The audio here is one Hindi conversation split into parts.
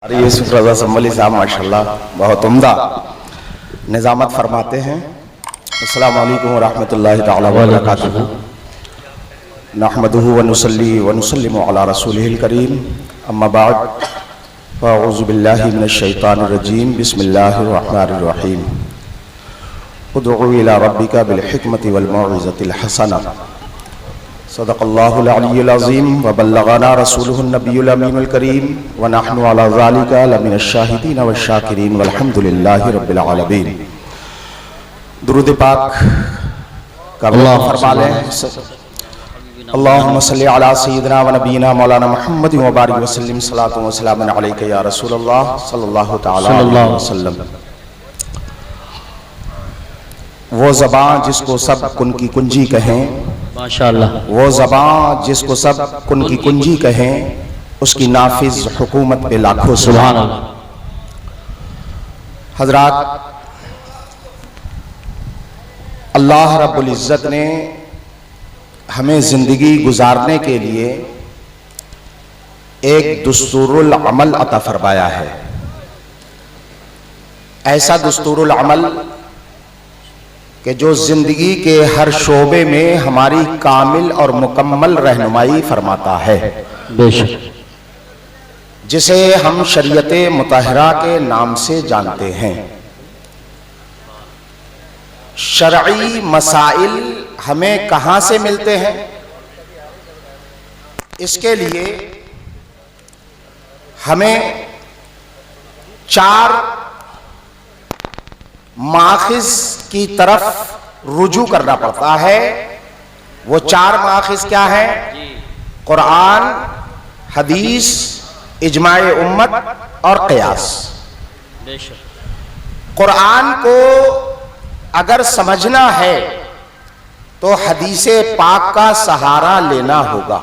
अरे यूसुफ रज़ा संभली साहब माशाल्लाह बहुत उम्दा निज़ामत फरमाते हैं। अस्सलामु अलैकुम व रहमतुल्लाहि तआला व बरकातुहू। नहमदुहु व नुसल्ली व नुसल्लिमु अला रसूलिहिल करीम। अम्मा बाद फ़अऊज़ु बिल्लाहि मिनश शैतानिर रजीम। बिस्मिल्लाहिर रहमानिर रहीम। उदउ इला रब्बिका बिल हिकमति वल मौइज़तिल हसना। सदक़ल्लाहुल अलियुल अज़ीम व बल्लगना रसूलुहुन नबियुल अमीनुल करीम व नहनु अला ज़ालिका लमिनश शाहिदीन व शाकिरीन वल्हम्दुलिल्लाहि रब्बिल आलमीन। दुरूद पाक का फरमा लें। अल्लाहुम्मा सल्लि अला सय्यिदिना व नबीना मौलाना मुहम्मद व बारिक व सल्लिम सलातु व सलामुन अलैका या रसूलल्लाह सल्लल्लाहु तआला अलैहि वसल्लम। वो ज़बान जिसको सब कुन की कुंजी कहें, माशाअल्लाह, वो ज़बान जिसको सब कुन की कुंजी कहें, उसकी नाफिज हुकूमत पे लाखों सुभान अल्लाह। हजरात, अल्लाह रब्बुल इज़्ज़त ने हमें ज़िंदगी गुजारने के लिए एक दुस्तूरुल अमल अता फरमाया है। ऐसा दुस्तूरुल अमल कि जो जिंदगी के हर शोबे में हमारी कामिल और मुकम्मल रहनुमाई फरमाता है, बेशक, जिसे हम शरीयते मुतहरा के नाम से जानते हैं। शरई मसाइल हमें कहां से मिलते हैं, इसके लिए हमें चार माखिज की तरफ रुजू करना पड़ता है। वो चार माखिज क्या है? कुरान, हदीस, इजमाए उम्मत और क़ियास। कुरान को अगर समझना है तो हदीसे पाक का सहारा लेना होगा,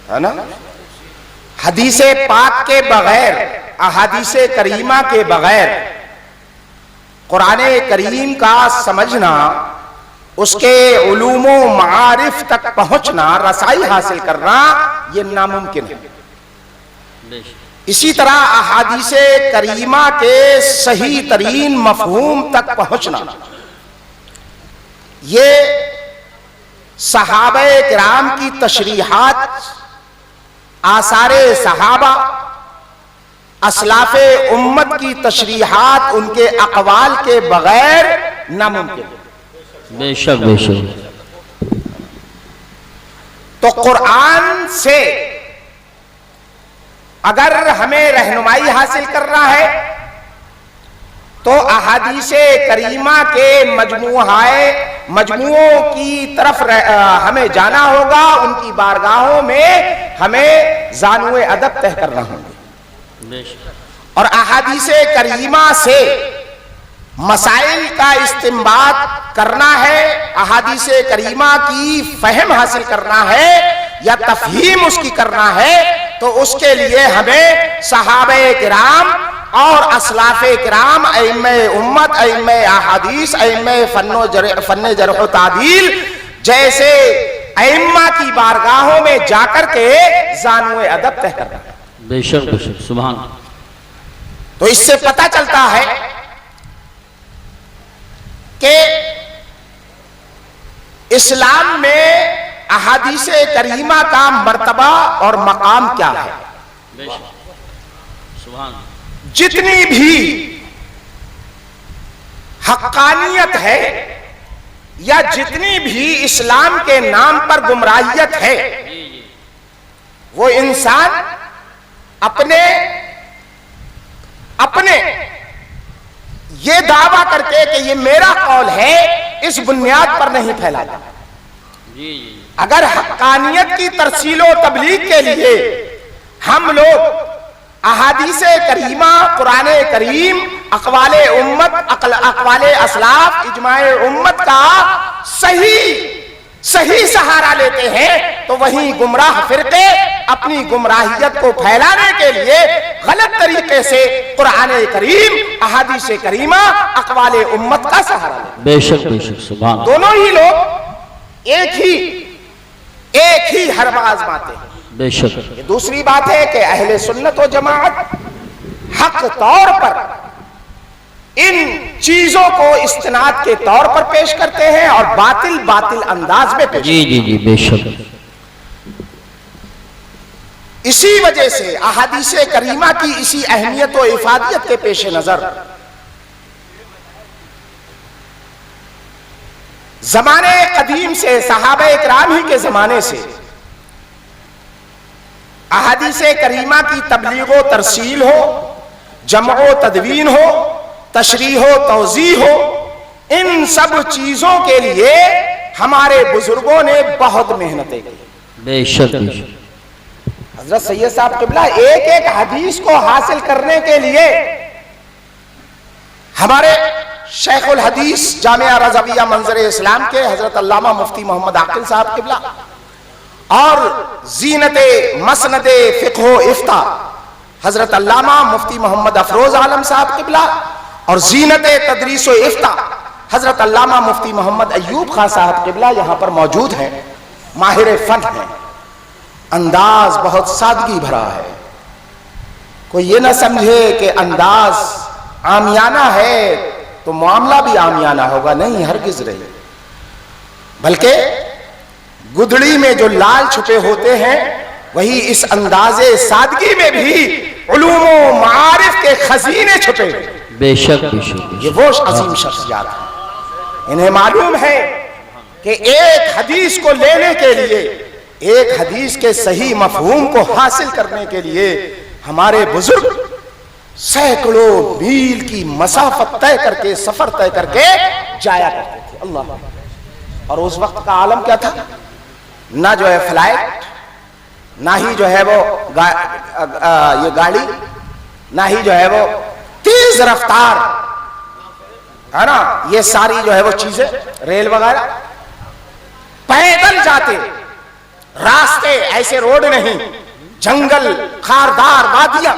है ना। हदीसे पाक के बगैर, अहादीसे करीमा के बगैर कुराने करीम का समझना, उसके उलूमो मारिफ तक पहुंचना, रसाई हासिल करना, ये नामुमकिन है। इसी तरह अहादीसे करीमा के सही तरीन मफहूम तक पहुंचना, ये सहाबे किराम की तशरीहात, आसारे सहाबा, असलाफे उम्मत की तशरीहात, उनके अक़वाल के बगैर नामुमकिन है। बेशक बेशक। तो कुरान से अगर हमें रहनुमाई हासिल करना है तो अहादीसे करीमा के मजमुओं की तरफ हमें जाना होगा। उनकी बारगाहों में हमें ज़ानुए अदब तय करना होगा और अहादीसे करीमा से मसाइल का इस्तिंबात करना है। अहादीसे करीमा की फहम हासिल करना है या तफहीम उसकी करना है, तो उसके लिए हमें सहाबे किराम और असलाफे किराम, अइम्मे उम्मत, अइम्मे अहादीस, अइम्मे फन्ने जरह व तादील जैसे अइम्मा की बारगाहों में जाकर के ज़ानुए अदब तय करना है। बेशक बेशक, सुभान। तो इससे पता चलता है कि इस्लाम में अहादीसे करीमा का मर्तबा और मकाम क्या है। सुभान। जितनी भी हक्कानियत है या जितनी भी इस्लाम के नाम पर गुमराहियत है, वो इंसान अपने ये दावा करके कि ये मेरा कौल है, इस बुनियाद पर नहीं फैलाता। अगर हक्कानियत की तरसीलो तबलीग के लिए हम लोग अहादीसे करीमा, कुराने करीम, अक़वाले उम्मत, अक़वाले असलाफ, इजमाए उम्मत का सही सहारा लेते हैं, तो वहीं गुमराह फिरके अपनी गुमराहियत को फैलाने के लिए गलत तरीके से कुराने करीम, अहादीसे करीमा, अक़वाले उम्मत का सहारा लेते हैं। बेशक बेशक, सुभान। दोनों ही लोग एक ही हरबा आजमाते हैं। बेशक। ये दूसरी बात है कि अहले सुन्नत व जमाअत हक तौर पर इन चीजों को इस्तिनाद के तौर पर पेश करते हैं और बातिल बातिल अंदाज में पेश जी जी जी बेशक। इसी वजह से अहादीसे करीमा की इसी अहमियत व इफादियत के पेश नजर जमाने कदीम से, सहाबा इकराम ही के जमाने से अहादीसे करीमा की तबलीगो तरसील हो, जमओ तदवीन हो, तशरीह हो, तौज़ीह हो, इन सब चीजों के लिए हमारे बुजुर्गों ने बहुत मेहनतें की। बेशक। हजरत सैयद साहब क़िबला एक एक हदीस को हासिल करने के लिए हमारे शेखुल हदीस जामिया रज़विया मंजर इस्लाम के हजरत अल्लामा मुफ्ती मोहम्मद आकिल साहब क़िबला और ज़ीनते मसनदे फ़िक़्ह इफ्ता हजरत अल्लामा मुफ्ती मोहम्मद अफरोज आलम साहब क़िबला और ज़ीनते तदरीस व इफ्ता हजरत अल्लामा मुफ्ती मोहम्मद अय्यूब खां साहब क़िबला यहाँ पर मौजूद हैं, माहिर फ़न हैं। अंदाज बहुत सादगी भरा है। कोई ये ना समझे कि अंदाज आमियाना है तो मामला भी आमियाना होगा, नहीं, हरगिज नहीं। बल्कि गुदड़ी में जो लाल छुपे होते हैं वही इस अंदाजे सादगी में भी उलूम व मारिफ के खजीने छुपे। बेशक बेशक। ये वो अजीम शख्सियात हैं, इन्हें मालूम है कि एक हदीस को लेने के लिए, एक हदीस के सही मफहूम को हासिल करने के लिए हमारे बुजुर्ग सैकड़ों मील की मसाफत तय करके, सफर तय करके जाया करते थे। अल्लाह। और उस वक्त का आलम क्या था? ना जो है फ्लाइट, ना ही जो है वो ये गाड़ी, ना ही जो है वो तेज रफ्तार, है ना, ये सारी जो है वो चीजें, रेल वगैरह। पैदल जाते, रास्ते ऐसे रोड नहीं, जंगल, खारदार वादियां।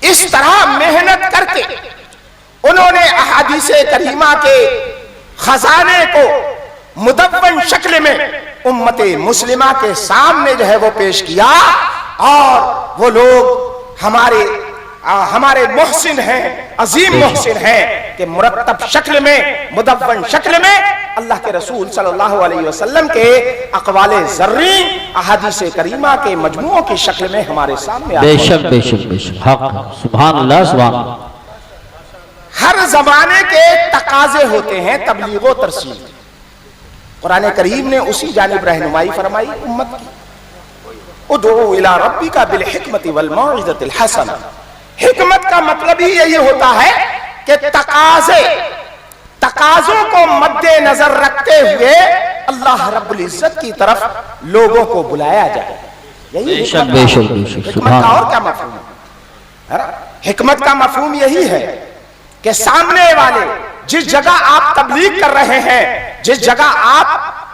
इस तरह मेहनत करके उन्होंने अहादीसे करीमा के खजाने को मुदव्वन शक्ल में उम्मते मुस्लिमा के सामने जो है वो पेश किया। और वो लोग हमारे मोहसिन हैं, अजीम मोहसिन हैं कि मुरत्तब शक्ल में, मुदव्वन शक्ल में अल्लाह के रसूल सल्लल्लाहु अलैहि वसल्लम के अक़वाले ज़र्री अहादीसे करीमा के मजमुओं की शक्ल में हमारे सामने आए। बेशक बेशक बेशक। हक। सुभान अल्लाह सुभान। हर जमाने के तकाजे होते हैं तबलीग व तरसील। कुरान करीम ने उसी जानिब रहनुमाई फरमाई उम्मत की। उदउ इला रब्बिका बिल हिकमति वल मौइज़तिल हसना। हिकमत का मतलब ही यही होता है कि तकाजों को मद्देनजर रखते हुए अल्लाह रब्बुल इज्जत की तरफ लोगों को बुलाया जाए। यही हिकमत का और क्या मफहूम है? हिकमत का मफहूम यही है कि सामने वाले जिस जगह आप तबलीग कर रहे हैं, जिस जगह आप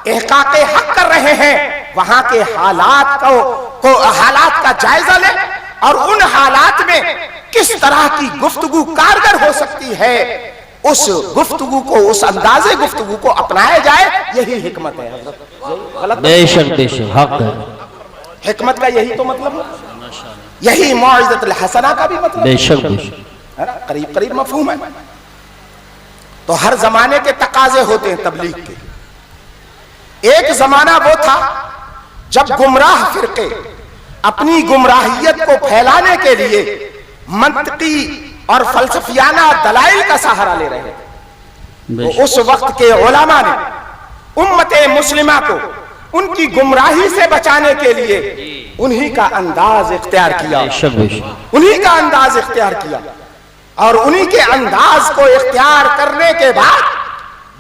इहकाके हक कर रहे हैं, वहां के हालात का जायजा ले और उन हालात में किस तरह की गुफ्तगू कारगर हो सकती है, उस गुफ्तगू को, उस अंदाजे गुफ्तगू को अपनाया जाए। यही हिकमत है। गलत? बेशक बेशक। हक है। हिकमत का यही तो मतलब है, यही मौइज़तुल हसना का भी मतलब बेशक बेशक, है ना, करीब करीब मफहूम है। तो हर जमाने के तकाजे होते हैं तबलीग के। एक जमाना वो था जब गुमराह फिरके अपनी गुमराहियत को फैलाने के लिए मंतकी और फलसफियाना दलाइल का सहारा ले रहे थे। तो उस वक्त के उलमा ने उम्मते मुस्लिमा को उनकी गुमराही से बचाने के लिए उन्हीं का अंदाज इख्तियार किया, उन्हीं का अंदाज इख्तियार किया। और उन्हीं के अंदाज को इख्तियार करने के बाद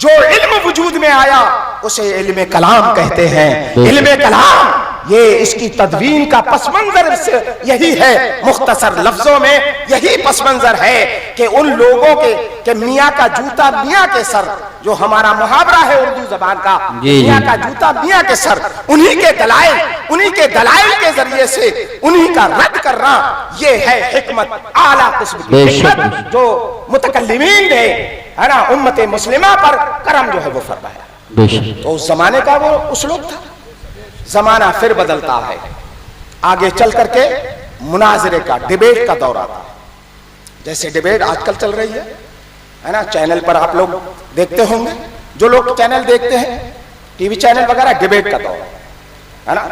जो इल्म वजूद में आया उसे इल्म कलाम कहते हैं। इल्म कलाम ये इसकी तदवीन का पसमंजर से यही है, मुख्तसर लफ्जों में यही पसमंजर है कि उन लोगों के मियाँ का जूता मियाँ के सर, जो हमारा मुहावरा है उर्दू जबान का, मियाँ का जूता मियाँ के सर, उन्हीं के दलाइल के जरिए से उन्हीं का रद्द करना, ये है हिकमत, आला किस्म की हिकमत जो मुतकल्लिमीन ने, है ना, उम्मत मुस्लिमा पर करम जो है वो फरमाया। तो उस जमाने का वो उसलूब था। जमाना फिर बदलता है, आगे चल करके मुनाजरे का, डिबेट का दौर आता है। जैसे डिबेट आजकल चल रही है ना, चैनल पर आप लोग देखते होंगे, जो लोग चैनल देखते हैं टीवी चैनल वगैरह, डिबेट का दौर है ना।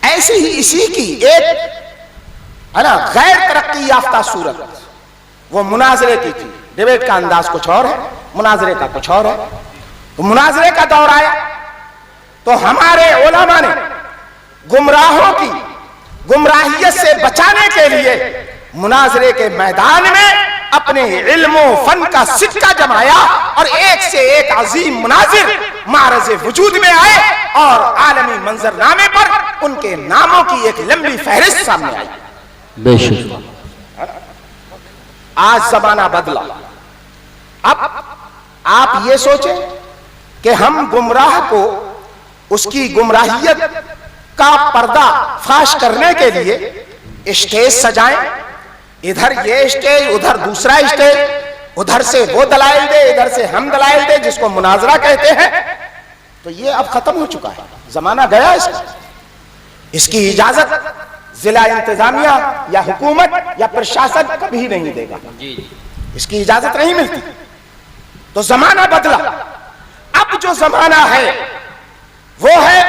ऐसी ही इसी की एक है ना गैर तरक्की याफ्ता सूरत वो मुनाजरे की थी। डिबेट का अंदाज कुछ और है, मुनाजरे का कुछ और है। तो मुनाजरे का दौर आया तो हमारे उलमा ने गुमराहों की गुमराहियत से बचाने के लिए मुनाजरे के मैदान में अपने इल्मो फन का सिक्का जमाया और एक से एक अजीम मुनाजिर मारज़े वजूद में आए और आलमी मंजरनामे पर उनके नामों की एक लंबी फहरिस्त सामने आई। बेशक आज जमाना बदला। अब आप ये सोचें कि हम गुमराह को उसकी गुमराहियत का पर्दा फाश करने के लिए स्टेज सजाएं, इधर ये स्टेज, उधर दूसरा स्टेज, उधर से वो दलाइल दे, इधर से हम दलाइल दे, जिसको मुनाजरा कहते हैं। तो ये अब खत्म हो चुका है, जमाना गया इसका। इसकी इजाजत जिला इंतजामिया या हुकूमत या प्रशासन कभी नहीं देगा, इसकी इजाजत नहीं मिलती। तो जमाना बदला। अब जो जमाना है वो है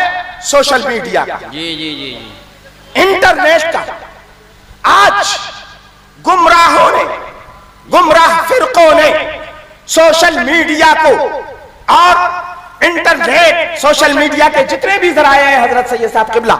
सोशल मीडिया का, इंटरनेट का। आज गुमराहों ने, गुमराह फिरकों ने सोशल मीडिया को और इंटरनेट, सोशल मीडिया के जितने भी जराए हैं हजरत सैयद साहब किबला,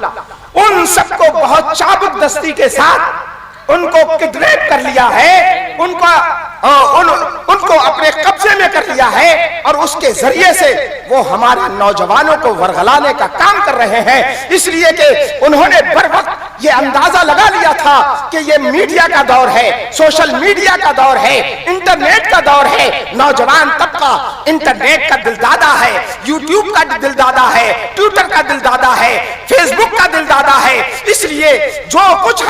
उन सबको बहुत चाबुक दस्ती के साथ उनको किडनैप कर लिया है, उनको अपने कब्जे में कर लिया है और उसके जरिए से वो हमारे नौजवानों को वरगलाने का काम कर रहे हैं। इसलिए कि उन्होंने बर वक्त ये अंदाजा लगा लिया था कि ये मीडिया का दौर है, सोशल मीडिया का दौर है, इंटरनेट का दौर है। नौजवान तबका इंटरनेट का दिलदादा है, यूट्यूब का दिलदादा है, ट्विटर का दिलदादा है, फेसबुक का दिलदादा है। इसलिए जो कुछ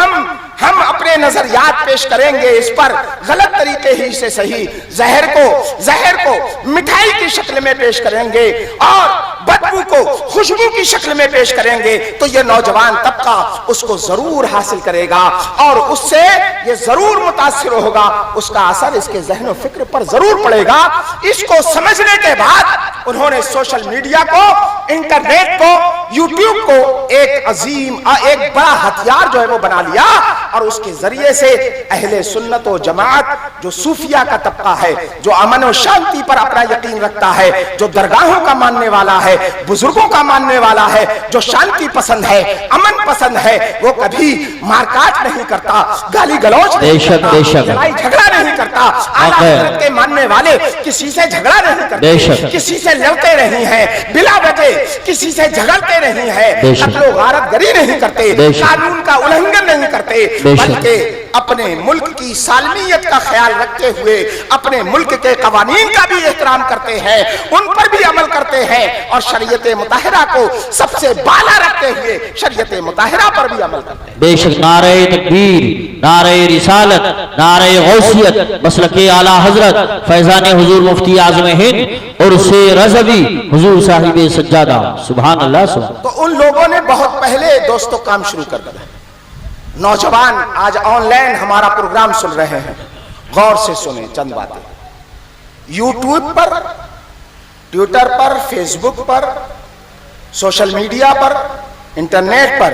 हम अपने नजरियात पेश करेंगे इस पर गलत तरीके ही से सही, जहर को मिठाई की शक्ल में पेश करेंगे और बदबू को खुशबू की शक्ल में पेश करेंगे, तो ये नौजवान तबका उसको जरूर हासिल करेगा और उससे ये जरूर मुतासिर होगा, उसका असर इसके ज़हन फिक्र पर जरूर पड़ेगा। इसको समझने के बाद उन्होंने सोशल मीडिया को, इंटरनेट को, यूट्यूब को एक अजीम, एक बड़ा हथियार जो है वो बना लिया और उसके जरिए से अहले सुन्नत व जमात, जो सूफिया का तबका है, जो अमन और शांति पर अपना यकीन रखता है, जो दरगाहों का मानने वाला है, बुजुर्गों का मानने वाला है, जो शांति पसंद है, अमन पसंद है, वो कभी मारकाट नहीं करता, गाली गलौज नहीं करता, लड़ाई झगड़ा नहीं करता। आला हज़रत के मानने वाले किसी से झगड़ा नहीं करते, किसी से लड़ते नहीं हैं, बिला वजह किसी से झगड़ते नहीं हैं, कत्लो गारत गरी नहीं करते, कानून का उल्लंघन नहीं करते, बल्कि अपने मुल्क की सालमियत का ख्याल रखते हुए अपने मुल्क के कवानीन का भी एहतराम करते हैं, उन पर भी अमल करते हैं और शरीयत मुताहिरा को सबसे बाला रखते हुए शरीयत मुताहिरा पर भी अमल करते हैं। बेशक नारे तकबीर, नारे रिसालत, नारे गौसियत, मसलके आला हजरत फैजान हुजूर मुफ्ती आज़म हिंद और से रज़वी हुजूर साहिब सज्जादा, सुभान अल्लाह। तो उन लोगों ने बहुत पहले दोस्तों काम शुरू कर दिया। नौजवान आज ऑनलाइन हमारा प्रोग्राम सुन रहे हैं, गौर से सुने चंद बातें। यूट्यूब पर, ट्विटर पर, फेसबुक पर, सोशल मीडिया पर, इंटरनेट पर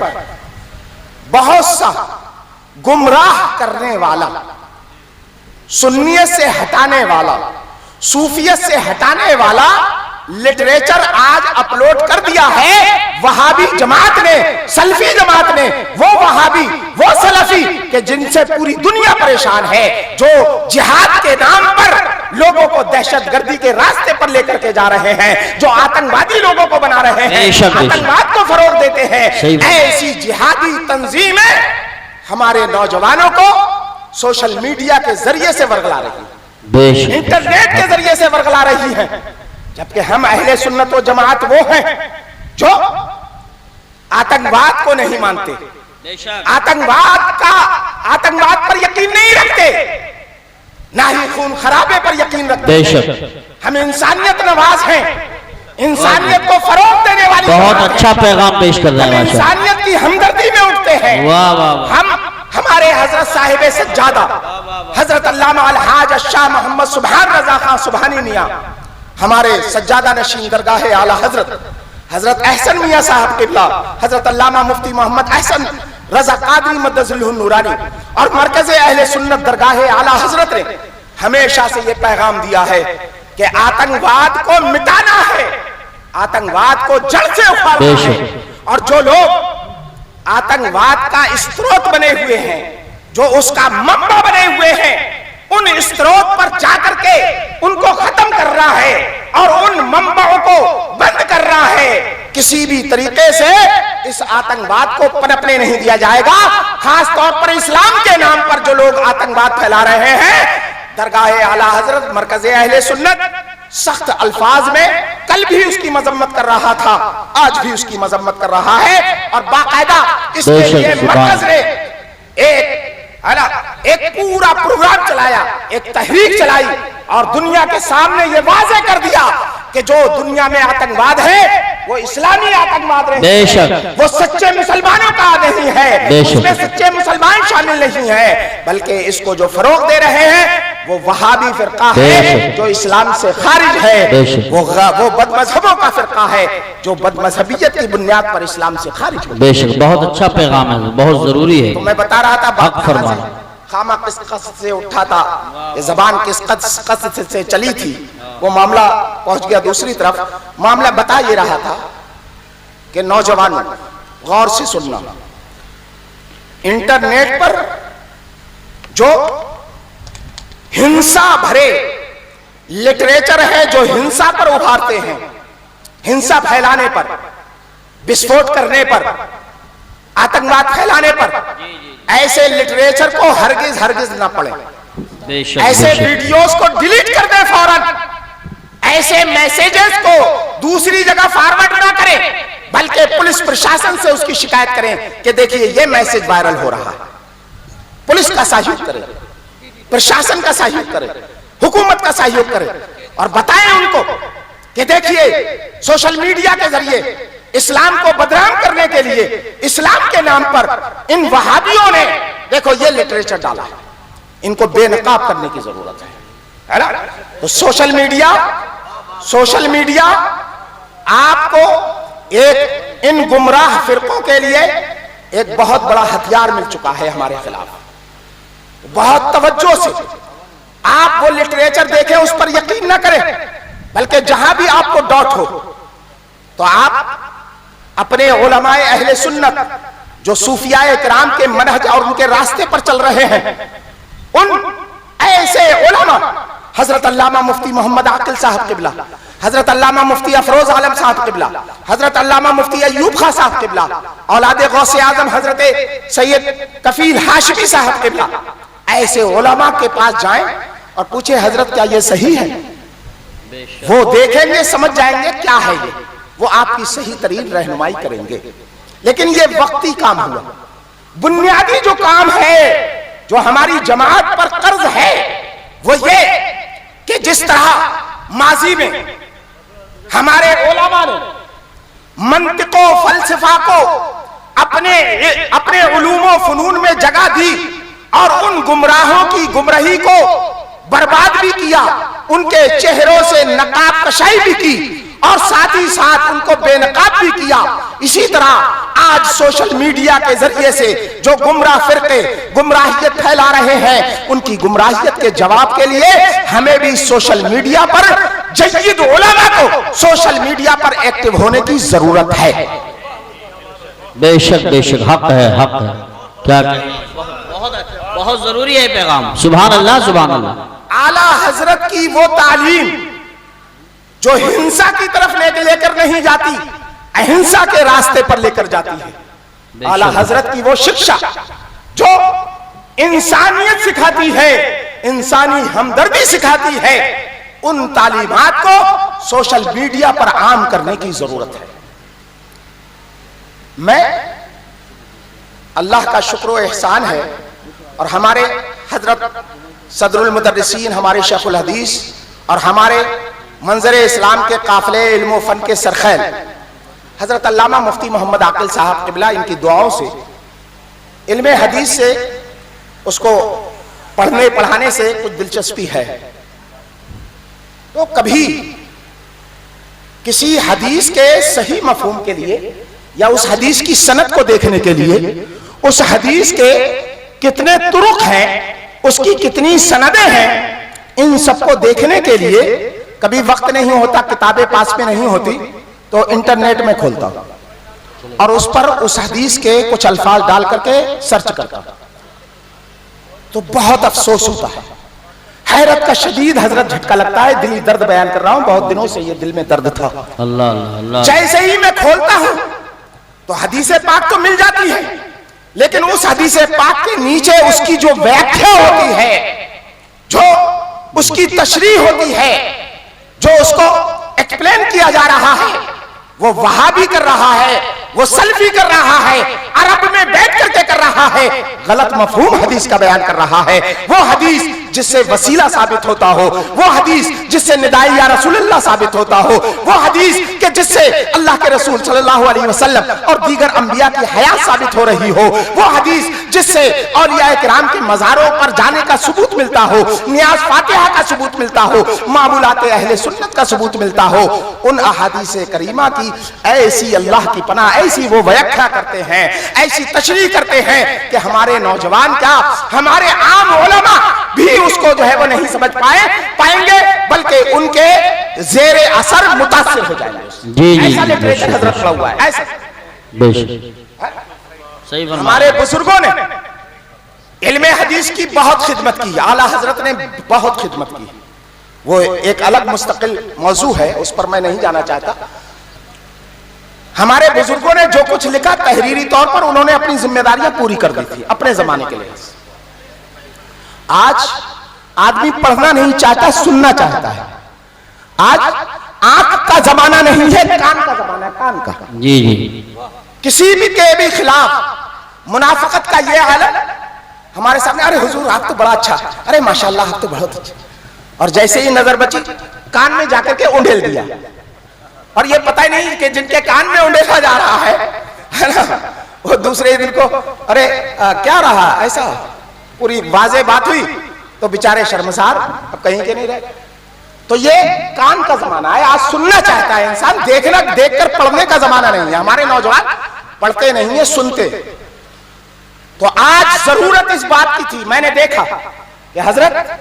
बहुत सा गुमराह करने वाला, सुन्नियत से हटाने वाला, सूफियत से हटाने वाला लिटरेचर आज अपलोड कर दिया है वहाबी जमात ने, सलफी जमात ने। वो वहाबी, वो सलफी के जिनसे पूरी दुनिया परेशान है, जो जिहाद के नाम पर लोगों को दहशतगर्दी के रास्ते पर लेकर के जा रहे हैं, जो आतंकवादी लोगों को बना रहे हैं, आतंकवाद को फरोग देते हैं। ऐसी जिहादी तंजीमें हमारे नौजवानों को सोशल मीडिया के जरिए से वर्गला रही है, इंटरनेट के जरिए से वर्गला रही है। जबकि हम अहले सुन्नत व जमात वो हैं जो आतंकवाद को नहीं मानते, आतंकवाद पर यकीन नहीं रखते, ना ही खून खराबे पर यकीन रखते हैं। हम इंसानियत नवाज हैं, इंसानियत को फरोग देने वाली बहुत जमात अच्छा है। पैगाम पेश कर रहे हम हैं माशा इंसानियत की हमदर्दी में उठते हैं। वाह वाह वाह। हमारे हजरत साहिब सज्जादा हजरत अल्लामा अलहाज शाह मोहम्मद सुभान रजा खान सुभानी मियां, हमारे सज्जादा नशीन दरगाह आला हजरत अहसन मियां साहब किबला, हजरत अल्लामा मुफ्ती मोहम्मद अहसन रजा कादरी मद्दज़िल्लुहु नूरानी और मरकज़ अहले सुन्नत दरगाह आला हजरत ने हमेशा से ये पैगाम दिया है कि आतंकवाद को मिटाना है, आतंकवाद को जड़ से उखाड़ना है। और जो लोग आतंकवाद का स्रोत बने हुए हैं, जो उसका मंबा बने हुए हैं, उन स्रोत पर जाकर के उनको खत्म कर रहा है और उन मंबाओं को बंद कर रहा है। किसी भी तरीके से इस आतंकवाद को पनपने नहीं दिया जाएगा। खास तौर पर इस्लाम के नाम पर जो लोग आतंकवाद फैला रहे हैं, दरगाह आला हजरत मरकज़ अहले सुन्नत सख्त अल्फाज में कल भी उसकी मजम्मत कर रहा था, आज भी उसकी मजम्मत कर रहा है और बाकायदा इसके लिए मरकज ने एक पूरा प्रोग्राम चलाया, एक तहरीक चलाई और दुनिया के सामने ये वाज़ेह कर दिया कि जो दुनिया में आतंकवाद है वो इस्लामी आतंकवाद नहीं है, वो सच्चे मुसलमानों का नहीं है, उसमें सच्चे मुसलमान शामिल नहीं है, बल्कि इसको जो फरोग दे रहे हैं वो वहाबी फिरका है जो इस्लाम से खारिज है, वो बदमजहबों का फिरका है जो बदमजहबियत की बुनियाद पर इस्लाम से खारिज है। बेशक बहुत अच्छा पैगाम है, बहुत जरूरी है। तो मैं बता रहा था हक फरमा। खामा किस कस्द से उठा था, ये जबान किस कस्द से चली थी, वो मामला पहुंच गया दूसरी तरफ। मामला बता ये रहा था कि नौजवानों गौर से सुनना, इंटरनेट पर जो हिंसा भरे लिटरेचर है, जो हिंसा पर उभारते हैं, हिंसा फैलाने पर, विस्फोट करने पर, आतंकवाद फैलाने पर, ऐसे लिटरेचर को हरगिज ना पढ़े, ऐसे वीडियोस को डिलीट कर दे फौरन, ऐसे मैसेजेस को दूसरी जगह फॉरवर्ड ना करें, बल्कि पुलिस प्रशासन से उसकी शिकायत करें कि देखिए ये मैसेज वायरल हो रहा है। पुलिस का सहयोग करें, प्रशासन का सहयोग करें, हुकूमत का सहयोग करें और बताएं उनको कि देखिए सोशल मीडिया के जरिए इस्लाम को बदनाम करने के लिए इस्लाम के नाम पर इन वहाबियों ने देखो ये लिटरेचर डाला है, इनको बेनकाब करने की जरूरत है ना। तो सोशल मीडिया आपको एक इन गुमराह फिरकों के लिए एक बहुत बड़ा हथियार मिल चुका है हमारे खिलाफ। बहुत तवज्जो से आप वो लिटरेचर देखें, उस पर यकीन न करें, बल्कि जहां भी आपको डाउट हो तो आप अपने उलमाए अहले सुन्नत जो सूफियाए किराम के मनहज और उनके रास्ते पर चल रहे हैं, उन ऐसे उलमा हजरत अल्लामा मुफ्ती मोहम्मद आकिल साहब किबला, हजरत अल्लामा मुफ्ती अफरोज आलम साहब किबला, हजरत अल्लामा मुफ्ती अय्यूब खां साहब किबला, औलाद गौसे आजम हजरत सैयद कफील हाशिमी साहब किबला, ऐसे उलमा के पास जाएं और पूछे हजरत क्या ये सही है? वो देखेंगे, समझ जाएंगे क्या है ये, वो आपकी सही तरीन रहनुमाई करेंगे। लेकिन ये वक्ती काम हुआ। बुनियादी जो काम है, जो हमारी जमात पर कर्ज है, वो ये कि जिस तरह माजी में हमारे उलमा ने मंतिको फलसफा को अपने उलूमो फनून में जगह दी और उन गुमराहों की गुमराही को बर्बाद भी किया, उनके चेहरों से नकाब कशाई भी की और साथ ही साथ उनको बेनकाब भी किया। इसी तरह आज सोशल मीडिया के जरिए से जो गुमराह फिरके गुमराहियत फैला रहे हैं, उनकी गुमराहियत के जवाब के लिए हमें भी सोशल मीडिया पर जय्यद उलमा को सोशल मीडिया पर एक्टिव होने की जरूरत है। बेशक बेशक, हक है, हक है। क्या बहुत जरूरी है पैगाम। सुभान अल्लाह, सुभान अल्लाह। आला हजरत की वो तालीम जो हिंसा की तरफ लेकर नहीं जाती, अहिंसा के रास्ते पर लेकर जाती है। आला हजरत की वो शिक्षा जो इंसानियत सिखाती है, इंसानी हमदर्दी सिखाती है, उन तालीमात को सोशल मीडिया पर आम करने की जरूरत है। मैं अल्लाह का शुक्र व एहसान है और हमारे हजरत सदरुल मुदर्रिसीन, हमारे शेखुल हदीस और हमारे मंजर इस्लाम के काफिले इल्म व फन के सरखैल हजरत अल्लामा मुफ्ती मोहम्मद आकिल साहब क़िबला, इनकी दुआओं से इल्म हदीस से उसको पढ़ने पढ़ाने से कुछ दिलचस्पी है। तो कभी किसी हदीस के सही मफहूम के लिए या उस हदीस की सनद को देखने के लिए, उस हदीस के कितने तुरुक हैं, उसकी कितनी सनदें हैं, इन सबको देखने के लिए कभी वक्त नहीं होता, किताबें पास में नहीं होती, तो इंटरनेट में खोलता हूं और उस पर उस हदीस के कुछ अल्फाज डाल करके सर्च करता हूं, तो बहुत अफसोस होता है, हैरत का शदीद हजरत झटका लगता है। दिली दर्द बयान कर रहा हूं, बहुत दिनों से ये दिल में दर्द था। अल्लाह अल्लाह। जैसे ही मैं खोलता हूं तो हदीस पाक तो मिल जाती है, लेकिन उस हदीस पाक के नीचे उसकी जो व्याख्या होती है, जो उसकी तशरीह होती है, जो उसको एक्सप्लेन किया जा रहा है, वो वहाबी कर रहा है, वो सल्फी कर रहा है, अरब में बैठ करके कर रहा है, गलत मफहूम हदीस का बयान कर रहा है। वो हदीस जिससे वसीला साबित होता हो, वो हदीस जिससे निदाई या रसूलुल्लाह साबित होता हो, वो हदीस के जिससे अल्लाह के रसूल सल्लल्लाहु अलैहि वसल्लम और दीगर अंबिया की हयात साबित हो रही हो, वो हदीस जिससे औलिया किराम के मज़ारों पर जाने का सबूत मिलता हो, नियाज फातिहा का सबूत मिलता हो, मामूलात अहले सुन्नत का सबूत मिलता हो, उन अहादीस करीमा की ऐसी अल्लाह की पनाह, ऐसी वो व्याख्या करते हैं, ऐसी तशरीह करते हैं कि हमारे नौजवान क्या, हमारे आम उलमा भी उसको जो है वो नहीं समझ पाएंगे, बल्कि उनके जेरे असर मुतासिर हो जाएंगे। जी जी, ऐसा लिटरेचर हजरत पढ़ा हुआ है, ऐसा सही। हमारे बुजुर्गों ने इल्मे हदीस की बहुत खिदमत की, आला हजरत ने बहुत खिदमत की। वो एक अलग मुस्तकिल मौजू है, उस पर मैं नहीं जाना चाहता। हमारे बुजुर्गों ने जो कुछ लिखा तहरीरी तौर पर उन्होंने अपनी जिम्मेदारियां पूरी कर दी थी अपने जमाने के लिए। आज आदमी पढ़ना नहीं चाहता, सुनना चाहता है। आज आंख का जमाना नहीं है, कान का जमाना है, कान का। जी जी। किसी भी के भी खिलाफ मुनाफिकत का ये हालत हमारे सामने, अरे हुजूर आप तो बड़ा अच्छा, अरे माशाल्लाह आप तो बहुत अच्छा, और जैसे ही नजर बची कान में जाकर के उंडेल दिया, और ये पता ही नहीं कि जिनके कान में उंडेला जा रहा है ना, वो दूसरे दिन को अरे क्या रहा ऐसा, पूरी वाजे बात हुई तो बेचारे शर्मसार, अब कहीं के नहीं रहे। तो ये कान का जमाना है, आज सुनना चाहता है इंसान, देखना देखकर पढ़ने का जमाना नहीं है। हमारे नौजवान पढ़ते नहीं है, सुनते। तो आज जरूरत इस बात की थी, मैंने देखा कि हजरत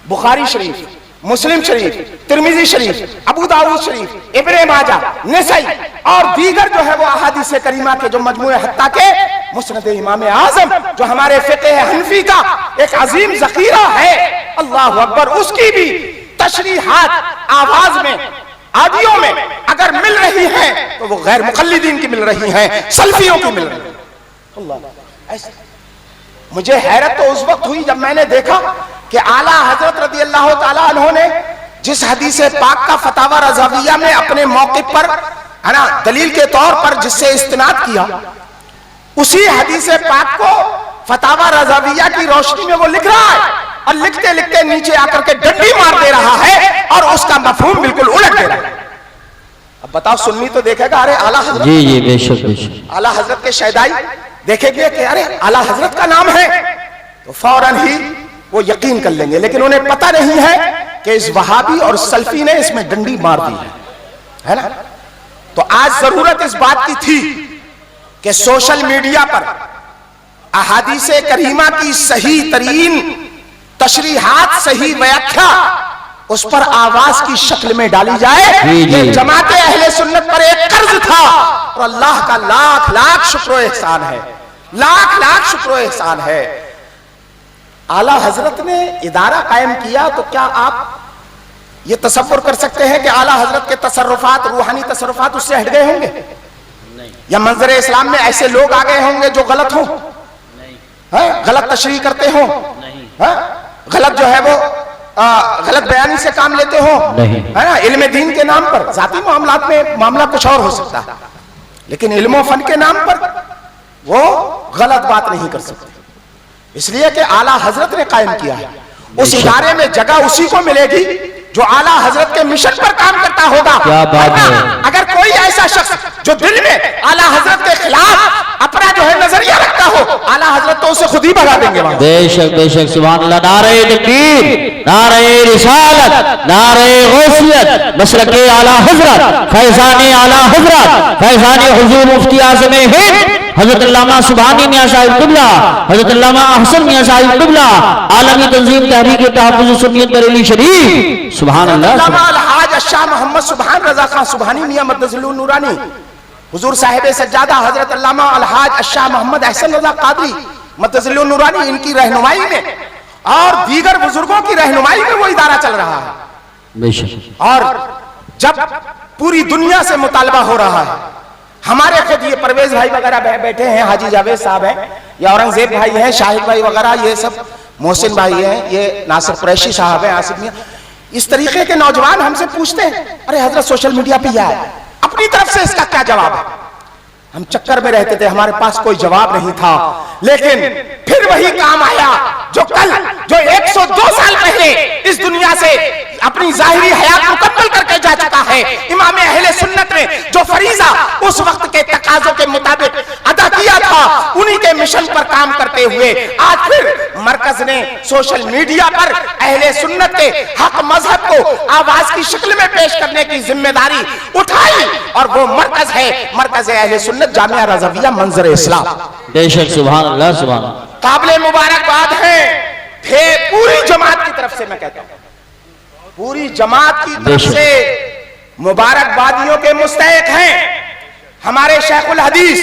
बुखारी शरीफ, मुस्लिम शरीफ, तिरमिजी शरीफ, अबू दाऊद शरीफ, इब्ने माजा, नसाई और दीगर जो है वो अहादीस करीमा के जो मजमूए हत्ता के मुस्नद इमाम आजम जो हमारे फिक़्ह हनफी का एक अजीम ज़ख़ीरा है, अल्लाह अकबर, उसकी भी तशरीहात आवाज में, आदियों में अगर मिल रही हैं तो वो गैर मुक़ल्लिदीन की मिल रही हैं, सल्फियों की मिल रही है। अल्लाह, मुझे हैरत तो उस वक्त हुई जब मैंने देखा कि आला हजरत रज़ी अल्लाह ताला अन्हु ने जिस हदीस पाक का फतावा रज़ाविया में अपने मौक़िफ़ पर है ना दलील के तौर पर जिससे इस्तिनाद किया, उसी हदीस पाक को फतावा रज़ाविया की रोशनी में वो लिख रहा है, और लिखते लिखते नीचे आकर के डंडी मार दे रहा है और उसका मफहूम बिल्कुल उलट दे रहा है। अब बताओ, सुन्नी तो देखेगा अरे आला हजरत, जी जी, बेशक बेशक, आला हजरत के शहदाई देखेंगे कि अरे आला हजरत का नाम है, तो फौरन ही वो यकीन कर लेंगे। लेकिन उन्हें पता नहीं है कि इस वहाबी और सल्फी ने इसमें डंडी मार दी है ना। तो आज जरूरत इस बात की थी कि सोशल मीडिया पर अहादीस करीमा की सही तरीन तशरीहात, सही व्याख्या उस पर आवाज की शक्ल में डाली जाए। ये जमाते अहले सुन्नत पर एक कर्ज था, और अल्लाह का लाख लाख शुक्र एहसान है, लाख लाख शुक्र एहसान है। आला हजरत ने इदारा कायम किया, तो क्या आप ये तसव्वुर कर सकते हैं कि आला हजरत के तसर्रुफात, रूहानी तसर्रुफात उससे हट गए होंगे? या मंजर इस्लाम में ऐसे लोग आ गए होंगे जो गलत हो, गलत तशरीह करते हो, गलत जो है वो गलत बयानी से काम लेते हो, है ना, इल्म दीन के नाम पर। जाती मामलात में मामला कुछ और हो सकता है, लेकिन इल्म फन के नाम पर वो गलत बात नहीं कर सकते, इसलिए कि आला हजरत ने कायम किया है। उस इदारे में जगह उसी को मिलेगी जो आला हजरत के मिशन पर काम करता होगा। क्या बात है। अगर कोई ऐसा शख्स जो दिल में आला हजरत के खिलाफ अपना जो है नजरिया रखता हो, आला हजरत तो उसे खुद ही भगा देंगे वहां। बेशक सुभान अल्लाह। नारे तकबीर, नारे रिसालत, नारे गौसियत, मसलके आला हजरत, फैजाने आला हजरत, फैजाने हुजूर मुफ्ती आज़म हिंद हजरत अल्लामा सुभानी मियां साहिब क़िबला, हजरत अल्लामा अहसन मियां साहिब क़िबला, आलमी तंजीम तहरीक तहफ़्फ़ुज़ सुन्नियत बरेली शरीफ। सुभान अल्लाह। अलहाज शाह मोहम्मद सुभान रजा खान सुभानी मियां मद्दज़िलुन नूरानी, हुजूर साहिब सज्जादा हजरत अल्लामा अलहाज शाह मोहम्मद अहसन रजा कादरी मद्दज़िलुन नूरानी, इनकी रहनुमाई में और दीगर बुजुर्गों की रहनुमाई में वो इदारा चल रहा है। बेशक। और जब पूरी दुनिया से मुतालबा हो रहा है, हमारे खुद ये परवेज भाई वगैरह बैठे हैं, हाजी जावेद साहब हैं, या औरंगजेब भाई हैं, शाहिद भाई वगैरह, ये सब मोहसिन भाई हैं, ये नासिर कुरैशी साहब हैं, आसिफ मियां, इस तरीके के नौजवान हमसे पूछते हैं, अरे हजरत सोशल मीडिया पे यह है, अपनी तरफ से इसका क्या जवाब है? हम चक्कर में रहते थे, हमारे पास कोई जवाब नहीं था। लेकिन फिर वही काम आया जो 102 साल पहले इस दुनिया से अपनी जाहिरी हयात मुकम्मल करके जा चुका है। इमाम अहले सुन्नत ने जो फरीजा उस वक्त के तकाजों के मुताबिक अदा किया था, उन्हीं के मिशन पर काम करते हुए आज फिर मरकज ने सोशल मीडिया पर अहले सुन्नत के हक मजहब को आवाज की शक्ल में पेश करने की जिम्मेदारी उठाई, और वो मरकज है मरकज अहले सुन्नत जामिया रज़विया मंजर इस्लाम। बेशक सुभान अल्लाह। सुभान काबिल मुबारकबाद है पूरी जमात की तरफ से, मैं कहता हूं पूरी जमात की तरफ से मुबारकबादियों के मुस्तहिक हैं हमारे शेखुल हदीस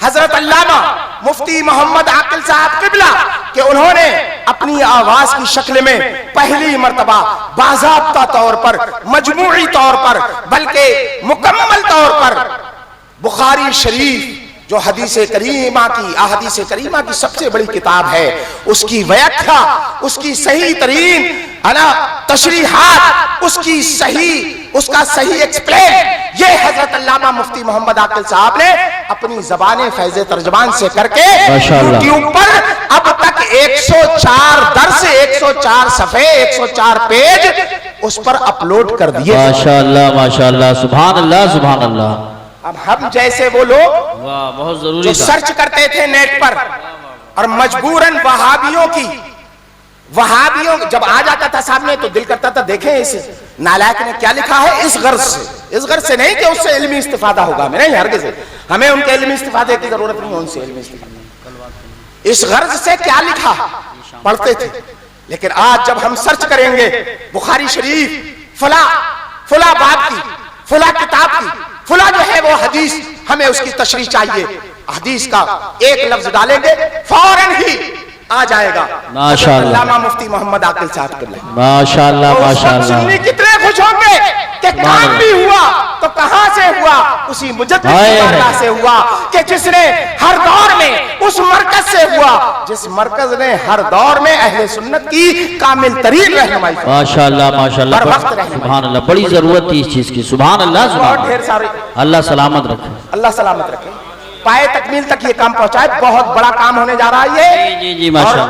हजरत अल्लामा मुफ्ती मोहम्मद आकिल साहब क़िबला, कि उन्होंने अपनी आवाज की शक्ल में पहली मर्तबा बाज़ाब्ता तौर पर, मजमूई तौर पर, बल्कि मुकम्मल तौर पर बुखारी शरीफ जो हदीसे करीमा की अहादीसे करीमा की सबसे बड़ी किताब है, उसकी व्याख्या, उसकी सही तरीन तशरीहात, उसका सही एक्सप्लेन, ये हजरत अल्लामा मुफ्ती मोहम्मद आकिल साहब ने अपनी ज़बान फैज़ तर्जमान से करके यूट्यूब पर अब तक 104 दर्स, 104 सफ़े, 104 पेज उस पर अपलोड कर दिए। माशाअल्लाह माशाअल्लाह, सुभान अल्लाह सुभान अल्लाह। अब हम जैसे वो लोग बहुत जरूरी जो सर्च करते थे नेट पर, और मजबूरन वहाबियों जब आ जाता था सामने तो दिल करता था देखें इस नालायक ने क्या लिखा है, इस गर्ज से नहीं कि उससे इल्मी इस्तिफादा होगा, नहीं, हरगिज़ हमें उनके इल्मी इस्तिफादे की जरूरत नहीं है, उनसे इल्मी इस्तिफादा, इस गर्ज से क्या लिखा पढ़ते थे। लेकिन आज जब हम सर्च करेंगे बुखारी शरीफ फला बाब की, फला किताब की, फला जो है वो हदीस, हमें उसकी तशरीह चाहिए, हदीस का एक लफ्ज डालेंगे फौरन ही आ जाएगा अल्लामा मुफ्ती मोहम्मद आकिल साहब क़िबला। माशाअल्लाह माशाअल्लाह। सुन्नी कितने खुश होंगे कि काम भी हुआ तो कहां से हुआ, उसी मुजद्दिद की बारगाह से हुआ, कि जिसने हर दौर में उस मरकज से हुआ जिस मरकज ने हर दौर में अहले सुन्नत की कामिल तरीन रहनुमाई। माशाअल्लाह माशाअल्लाह, सुभान अल्लाह, बड़ी जरूरत थी इस चीज की। सुभान अल्लाह सुभान। ढेर सारे, अल्लाह सलामत रखे, अल्लाह सलामत रखे, पाए तकमील तक ये काम पहुंचाए। बहुत बड़ा काम होने जा रहा है ये। जी माशाअल्लाह।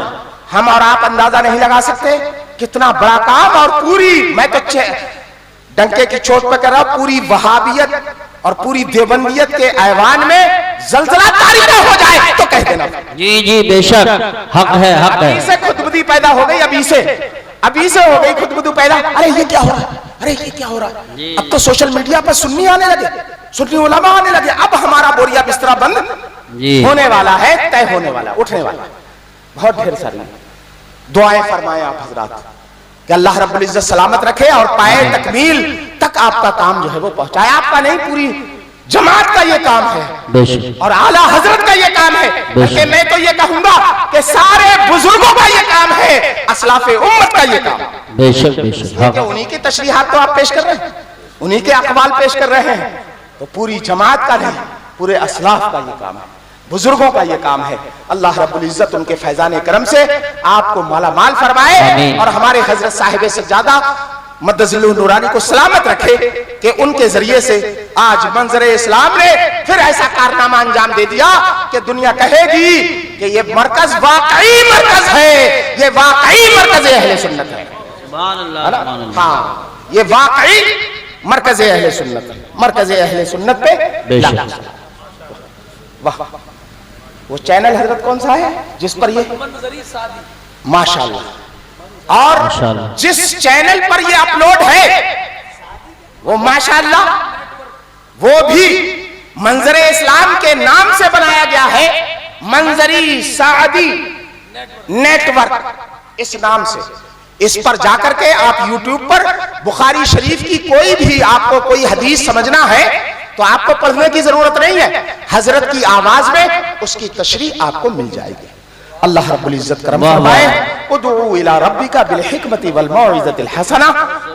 हम और आप अंदाजा नहीं लगा सकते कितना बड़ा काम, और पूरी, मैं तो डंके की चोट पर कर रहा हूं, पूरी वहाबियत और पूरी देवबंदियत के ऐवान में जलजला तारी न हो जाए तो कह देना। जी बेशक, हक है हक है। अभी से खुदबुदी पैदा हो गई, अभी से हो गई खुदबुदी पैदा। अरे ये क्या हो रहा है, अरे ये क्या हो रहा है। अब तो सोशल मीडिया पर सुन्नी आने लगे, सुन्नी उलमा आने लगे। अब हमारा बोरिया बिस्तरा बंद होने वाला है, तय होने वाला, उठने वाला। बहुत ढेर सारी दुआएं फरमाएं आप हजरात कि अल्लाह रब्बुल इज्जत सलामत रखे और पाए तकमील तक आपका काम जो है वो पहुंचाए। आपका नहीं, पूरी जमात का ये काम है और आला हजरत का ये काम है। कि मैं तो ये कहूंगा कि सारे बुजुर्गों का ये काम है, असलाफे उम्मत का ये काम। बेशक बेशक, उन्हीं की तशरीहात तो आप पेश कर रहे हैं, उन्हीं के अक़वाल पेश कर रहे हैं, तो पूरी जमात का नहीं, पूरे असलाफ का ये काम है, बुजुर्गों का ये काम है। अल्लाह रब्बुल इज्जत उनके फैजान करम से आपको माला माल फरमाए और हमारे हजरत साहिब सज्जादा मद्दज़िलुन नूरानी को सलामत रखे कि उनके जरिए से आज मंजर इस्लाम ने फिर ऐसा कारनामा अंजाम दे दिया कि दुनिया कहेगी कि ये मरकज वाकई मरकज है, ये वाकई मरकज अहले सुन्नत है। सुभान अल्लाह। हाँ, ये वाकई मरकज़ अहले सुन्नत है, मरकज़ अहले सुन्नत पे लागू। वाह, वो चैनल हजरत कौन सा है जिस पर ये माशाअल्लाह, और जिस चैनल पर ये अपलोड है वो माशाअल्लाह वो भी मंजरे इस्लाम के नाम से बनाया गया है, मंजरी सादी नेटवर्क इस नाम से। इस पर जाकर के आप YouTube पर बुखारी शरीफ की कोई भी आपको कोई हदीस समझना है तो आपको पढ़ने की जरूरत नहीं है, हजरत की आवाज में उसकी तशरीह आपको मिल जाएगी। अल्लाह रब्बुल इज्जत करम फरमाए, उदउ इला रब्बिका बिल हिकमति वल मौइज़तिल हसना।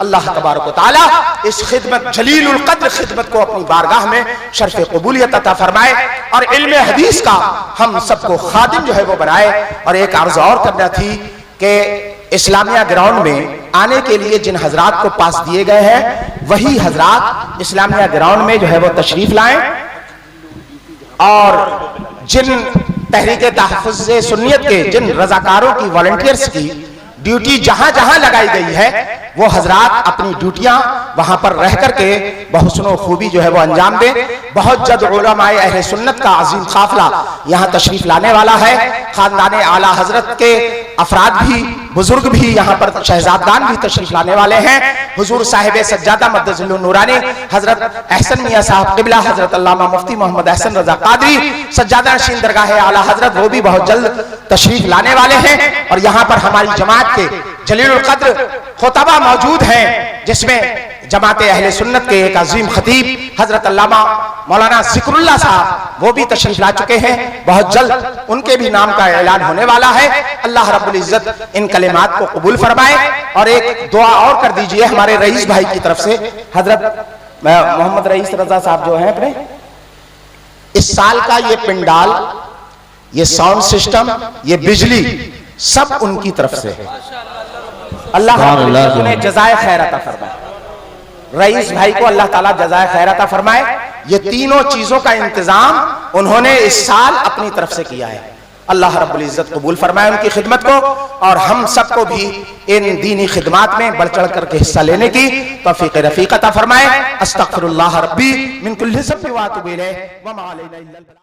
अल्लाह तबारक व तआला इस खिदमत जलीलुल कद्र खिदमत को अपनी बारगाह में शर्फ कबूलियत अता फरमाए और इल्म हदीस का हम सबको खादिम जो है वो बनाए। और एक अर्ज और करना थी कि इस्लामिया ग्राउंड में आने के लिए जिन हजरात को पास दिए गए हैं वही हजरात इस्लामिया ग्राउंड में जो है वो तशरीफ लाएं, और जिन तहरीके तहफ़्फ़ुज़ सुन्नियत के जिन रजाकारों की वॉलंटियर्स की ड्यूटी जहां जहां लगाई गई है वो हजरात अपनी ड्यूटियां वहां पर रह करके बहुस्नो खूबी जो है वो अंजाम दें। बहुत जल्द उलमाए अहले सुन्नत का अजीम काफिला यहाँ तशरीफ लाने वाला है। खानदाने आला हजरत के अफराद भी, बुजुर्ग भी यहाँ पर, शहजादान भी तशरीफ लाने वाले हैं। हुजूर साहिब सज्जादा मद्दज़िल्लुन नूरानी हजरत अहसन मियां साहब क़िबला, हजरत अल्लामा मुफ्ती मोहम्मद अहसन रजा कादरी सज्जादा नशीन दरगाह आला हजरत, वो भी बहुत जल्द तशरीफ लाने वाले हैं। और यहाँ पर हमारी जमात के जलीलुल कद्र खुतबा मौजूद हैं, जिसमें जमाते अहले सुन्नत के एक अजीम खतीब हजरत अल्लामा मौलाना ज़िक्रुल्लाह साहब वो भी तशरीफ ला चुके हैं। बहुत जल्द उनके भी नाम का ऐलान होने वाला है। अल्लाह रब्बुल इज्जत इन कलिमात को कबूल फरमाए। और एक दुआ और कर दीजिए हमारे रईस भाई की तरफ से, हजरत मोहम्मद रईस रजा साहब जो हैं अपने, इस साल का ये पिंडाल, ये साउंड सिस्टम, ये बिजली सब उनकी तरफ से है। अल्लाह उन्हें जज़ाए खैर अता फरमाए। रईस भाई को अल्लाह ताला जज़ाए खैर अता फरमाए। ये तीनों चीजों का इंतजाम उन्होंने इस साल अपनी तरफ से किया है। अल्लाह रब्बुल इज्जत कबूल फरमाए उनकी खिदमत को, और हम सबको भी इन दीनी खिदमात में बढ़ चढ़ करके हिस्सा लेने की तौफीक रफीक अता फरमाए। अस्तगफिरुल्लाह रब्बी मिन कुल्लि ज़ंबिन व अतूबु इलैह व मा अलैना इल्लल